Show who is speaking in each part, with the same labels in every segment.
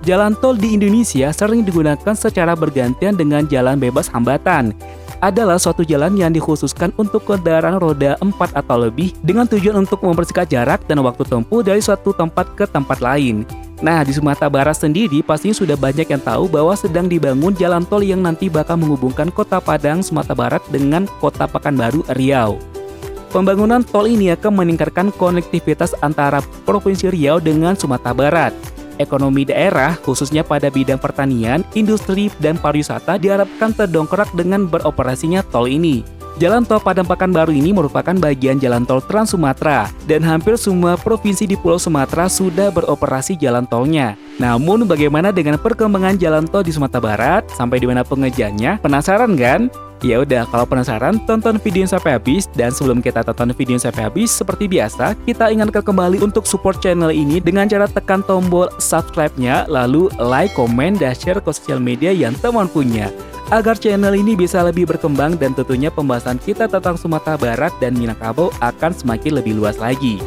Speaker 1: Jalan tol di Indonesia sering digunakan secara bergantian dengan jalan bebas hambatan. Adalah suatu jalan yang dikhususkan untuk kendaraan roda 4 atau lebih dengan tujuan untuk mempersingkat jarak dan waktu tempuh dari suatu tempat ke tempat lain. Nah, di Sumatera Barat sendiri pastinya sudah banyak yang tahu bahwa sedang dibangun jalan tol yang nanti bakal menghubungkan Kota Padang, Sumatera Barat dengan Kota Pekanbaru, Riau. Pembangunan tol ini akan meningkatkan konektivitas antara Provinsi Riau dengan Sumatera Barat. Ekonomi daerah, khususnya pada bidang pertanian, industri, dan pariwisata diharapkan terdongkrak dengan beroperasinya tol ini. Jalan tol Padang Pekanbaru ini merupakan bagian jalan tol Trans Sumatera, dan hampir semua provinsi di Pulau Sumatera sudah beroperasi jalan tolnya. Namun, bagaimana dengan perkembangan jalan tol di Sumatera Barat? Sampai di mana pengerjaannya? Penasaran kan? Ya udah, kalau penasaran, tonton video sampai habis. Dan sebelum kita tonton video sampai habis, seperti biasa, kita ingatkan kembali untuk support channel ini dengan cara tekan tombol subscribe-nya, lalu like, komen, dan share ke sosial media yang teman punya, agar channel ini bisa lebih berkembang dan tentunya pembahasan kita tentang Sumatera Barat dan Minangkabau akan semakin lebih luas lagi.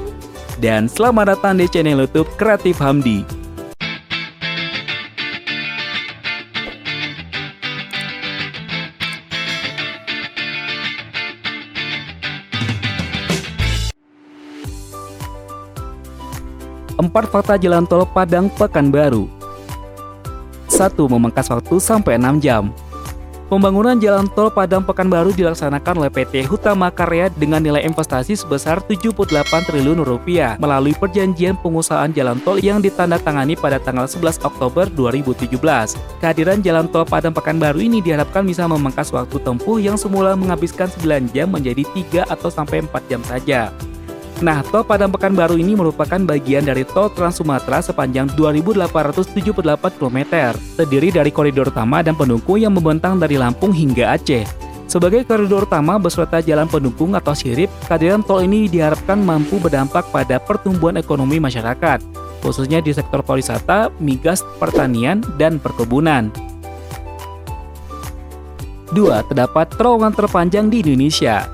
Speaker 1: Dan selamat datang di channel YouTube Kreatif Hamdi. Empat fakta jalan tol Padang Pekanbaru. 1. Memangkas waktu sampai 6 jam. Pembangunan jalan tol Padang Pekanbaru dilaksanakan oleh PT Hutama Karya dengan nilai investasi sebesar 78 triliun rupiah melalui perjanjian pengusahaan jalan tol yang ditandatangani pada tanggal 11 Oktober 2017. Kehadiran jalan tol Padang Pekanbaru ini diharapkan bisa memangkas waktu tempuh yang semula menghabiskan 9 jam menjadi 3 atau sampai 4 jam saja. Nah, tol Padang Pekanbaru ini merupakan bagian dari tol Trans Sumatera sepanjang 2.878 km, terdiri dari koridor utama dan pendukung yang membentang dari Lampung hingga Aceh. Sebagai koridor utama beserta jalan pendukung atau sirip, kehadiran tol ini diharapkan mampu berdampak pada pertumbuhan ekonomi masyarakat, khususnya di sektor pariwisata, migas, pertanian, dan perkebunan. 2. Terdapat terowongan terpanjang di Indonesia.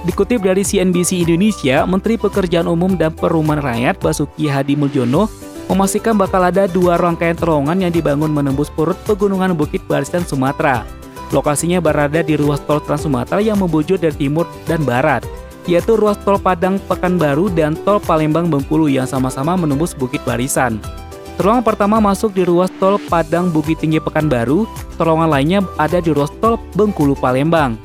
Speaker 1: Dikutip dari CNBC Indonesia, Menteri Pekerjaan Umum dan Perumahan Rakyat Basuki Hadi Muljono memastikan bakal ada 2 rangkaian terowongan yang dibangun menembus perut pegunungan Bukit Barisan Sumatera. Lokasinya berada di ruas tol Trans Sumatera yang membujur dari timur dan barat, yaitu ruas tol Padang Pekanbaru dan tol Palembang Bengkulu yang sama-sama menembus Bukit Barisan. Terowongan pertama masuk di ruas tol Padang Bukit Tinggi Pekanbaru, terowongan lainnya ada di ruas tol Bengkulu Palembang.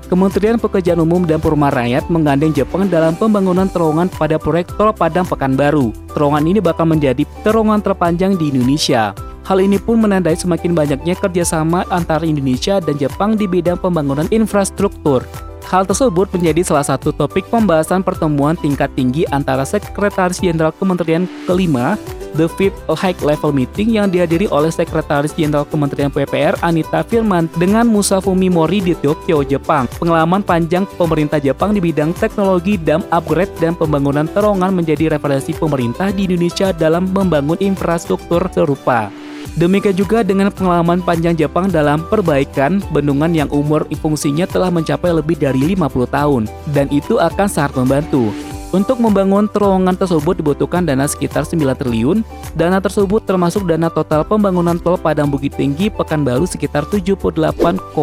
Speaker 1: Kementerian Pekerjaan Umum dan Perumahan Rakyat menggandeng Jepang dalam pembangunan terowongan pada proyek tol Padang Pekanbaru. Terowongan ini bakal menjadi terowongan terpanjang di Indonesia. Hal ini pun menandai semakin banyaknya kerjasama antara Indonesia dan Jepang di bidang pembangunan infrastruktur. Hal tersebut menjadi salah satu topik pembahasan pertemuan tingkat tinggi antara Sekretaris Jenderal Kementerian kelima, The Fifth High Level Meeting yang dihadiri oleh Sekretaris Jenderal Kementerian PUPR Anita Firman dengan Musafumi Mori di Tokyo, Jepang. Pengalaman panjang pemerintah Jepang di bidang teknologi dam upgrade dan pembangunan terowongan menjadi referensi pemerintah di Indonesia dalam membangun infrastruktur serupa. Demikian juga dengan pengalaman panjang Jepang dalam perbaikan bendungan yang umur fungsinya telah mencapai lebih dari 50 tahun, dan itu akan sangat membantu. Untuk membangun terowongan tersebut dibutuhkan dana sekitar 9 triliun. Dana tersebut termasuk dana total pembangunan tol Padang Bukit Tinggi Pekanbaru sekitar 78,09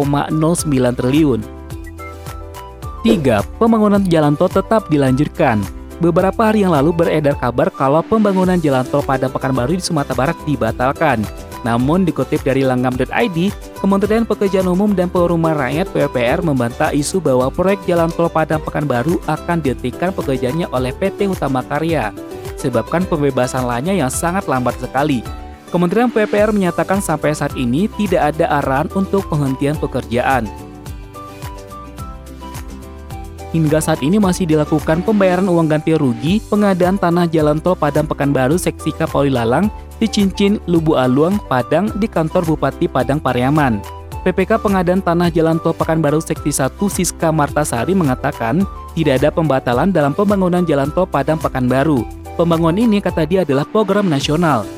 Speaker 1: triliun. 3. Pembangunan jalan tol tetap dilanjutkan. Beberapa hari yang lalu beredar kabar kalau pembangunan jalan tol Padang Pekanbaru di Sumatera Barat dibatalkan. Namun dikutip dari langgam.id, Kementerian Pekerjaan Umum dan Perumahan Rakyat PUPR membantah isu bahwa proyek jalan tol Padang Pekanbaru akan dihentikan pekerjaannya oleh PT Hutama Karya, sebabkan pembebasan lahannya yang sangat lambat sekali. Kementerian PUPR menyatakan sampai saat ini tidak ada arahan untuk penghentian pekerjaan. Hingga saat ini masih dilakukan pembayaran uang ganti rugi pengadaan tanah jalan tol Padang Pekanbaru seksi Kapoli Lalang di Cincin, Lubu Aluang, Padang di kantor Bupati Padang Pariaman. PPK Pengadaan Tanah Jalan Tol Pekanbaru Seksi 1 Siska Martasari mengatakan tidak ada pembatalan dalam pembangunan jalan tol Padang Pekanbaru. Pembangunan ini kata dia adalah program nasional.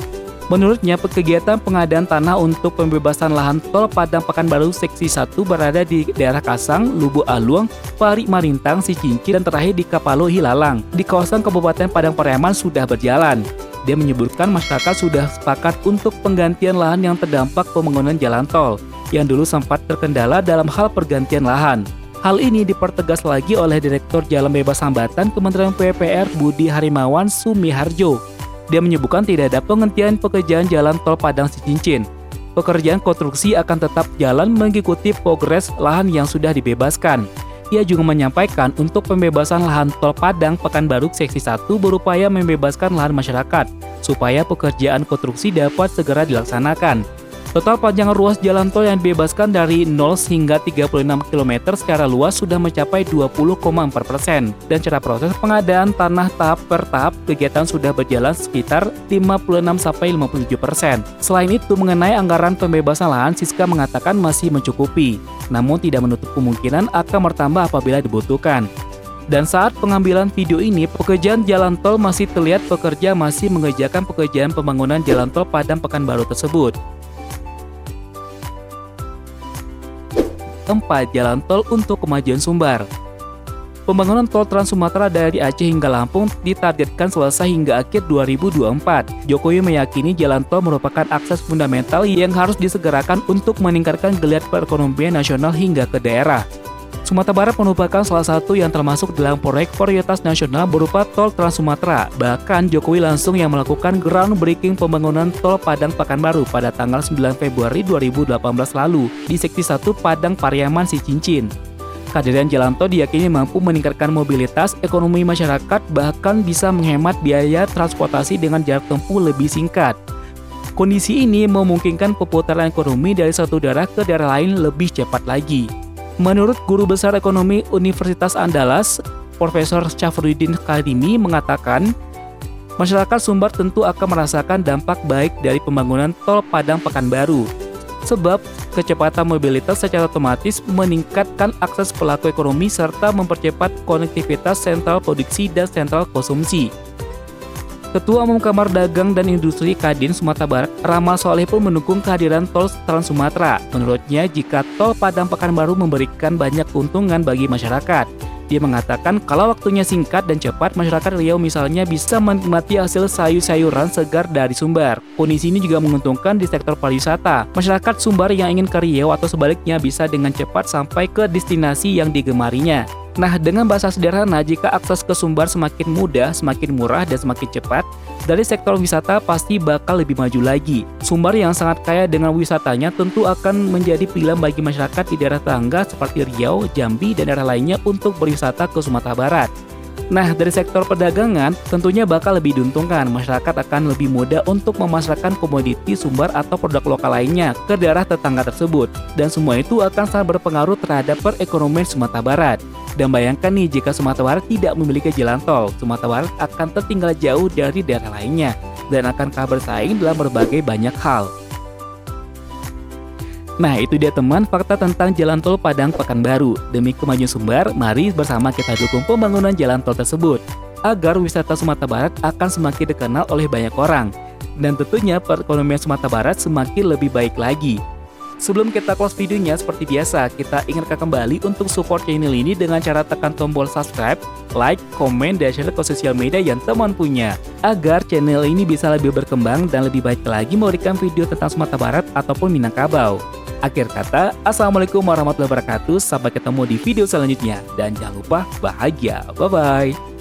Speaker 1: Menurutnya, kegiatan pengadaan tanah untuk pembebasan lahan tol Padang Pekanbaru Seksi 1 berada di daerah Kasang, Lubu Aluang, Pari Marintang, Cicinci, dan terakhir di Kapalo Hilalang. Di kawasan Kabupaten Padang Pariaman sudah berjalan. Dia menyebutkan masyarakat sudah sepakat untuk penggantian lahan yang terdampak pembangunan jalan tol, yang dulu sempat terkendala dalam hal pergantian lahan. Hal ini dipertegas lagi oleh Direktur Jalan Bebas Hambatan Kementerian PUPR Budi Harimawan Sumiharjo. Dia menyebutkan tidak ada penghentian pekerjaan jalan tol Padang Cicincin. Pekerjaan konstruksi akan tetap jalan mengikuti progres lahan yang sudah dibebaskan. Ia juga menyampaikan untuk pembebasan lahan tol Padang Pekanbaru Seksi 1 berupaya membebaskan lahan masyarakat supaya pekerjaan konstruksi dapat segera dilaksanakan. Total panjang ruas jalan tol yang dibebaskan dari 0 hingga 36 km secara luas sudah mencapai 20,4%. Dan cara proses pengadaan tanah tahap per tahap kegiatan sudah berjalan sekitar 56-57%. Selain itu, mengenai anggaran pembebasan lahan, Siska mengatakan masih mencukupi, namun tidak menutup kemungkinan akan bertambah apabila dibutuhkan. Dan saat pengambilan video ini, pekerjaan jalan tol masih terlihat pekerja masih mengerjakan pekerjaan pembangunan jalan tol Padang Pekanbaru tersebut. 4. Jalan tol untuk kemajuan Sumbar. Pembangunan tol Trans Sumatera dari Aceh hingga Lampung ditargetkan selesai hingga akhir 2024. Jokowi meyakini jalan tol merupakan akses fundamental yang harus disegerakan untuk meningkatkan geliat perekonomian nasional hingga ke daerah. Sumatera Barat merupakan salah satu yang termasuk dalam proyek prioritas nasional berupa tol Trans Sumatera. Bahkan Jokowi langsung yang melakukan groundbreaking pembangunan tol Padang Pekanbaru pada tanggal 9 Februari 2018 lalu di Seksi 1 Padang Pariaman Cicincin. Kehadiran jalan tol diyakini mampu meningkatkan mobilitas ekonomi masyarakat, bahkan bisa menghemat biaya transportasi dengan jarak tempuh lebih singkat. Kondisi ini memungkinkan perputaran ekonomi dari satu daerah ke daerah lain lebih cepat lagi. Menurut Guru Besar Ekonomi Universitas Andalas, Profesor Syafruddin Kadimi mengatakan, masyarakat Sumbar tentu akan merasakan dampak baik dari pembangunan tol Padang Pekanbaru. Sebab, kecepatan mobilitas secara otomatis meningkatkan akses pelaku ekonomi serta mempercepat konektivitas sentral produksi dan sentral konsumsi. Ketua Umum Kamar Dagang dan Industri Kadin Sumatera Barat, Ramal Soleh pun mendukung kehadiran tol Trans Sumatera. Menurutnya, jika tol Padang Pekanbaru memberikan banyak keuntungan bagi masyarakat. Dia mengatakan kalau waktunya singkat dan cepat, masyarakat Riau misalnya bisa menikmati hasil sayur-sayuran segar dari Sumbar. Kondisi ini juga menguntungkan di sektor pariwisata. Masyarakat Sumbar yang ingin ke Riau atau sebaliknya bisa dengan cepat sampai ke destinasi yang digemarinya. Nah, dengan bahasa sederhana, jika akses ke Sumbar semakin mudah, semakin murah, dan semakin cepat, dari sektor wisata pasti bakal lebih maju lagi. Sumbar yang sangat kaya dengan wisatanya tentu akan menjadi pilihan bagi masyarakat di daerah tetangga seperti Riau, Jambi, dan daerah lainnya untuk berwisata ke Sumatera Barat. Nah, dari sektor perdagangan, tentunya bakal lebih diuntungkan. Masyarakat akan lebih mudah untuk memasarkan komoditi Sumbar atau produk lokal lainnya ke daerah tetangga tersebut. Dan semua itu akan sangat berpengaruh terhadap perekonomian Sumatera Barat. Dan bayangkan nih, jika Sumatera Barat tidak memiliki jalan tol, Sumatera Barat akan tertinggal jauh dari daerah lainnya dan akan kalah bersaing dalam berbagai banyak hal. Nah, itu dia teman fakta tentang jalan tol Padang Pekanbaru. Demi kemajuan Sumbar, mari bersama kita dukung pembangunan jalan tol tersebut agar wisata Sumatera Barat akan semakin dikenal oleh banyak orang dan tentunya perekonomian Sumatera Barat semakin lebih baik lagi. Sebelum kita close videonya, seperti biasa, kita ingatkan kembali untuk support channel ini dengan cara tekan tombol subscribe, like, komen, dan share ke sosial media yang teman punya, agar channel ini bisa lebih berkembang dan lebih baik lagi memberikan video tentang Sumatera Barat ataupun Minangkabau. Akhir kata, Assalamualaikum warahmatullahi wabarakatuh, sampai ketemu di video selanjutnya, dan jangan lupa bahagia, bye-bye.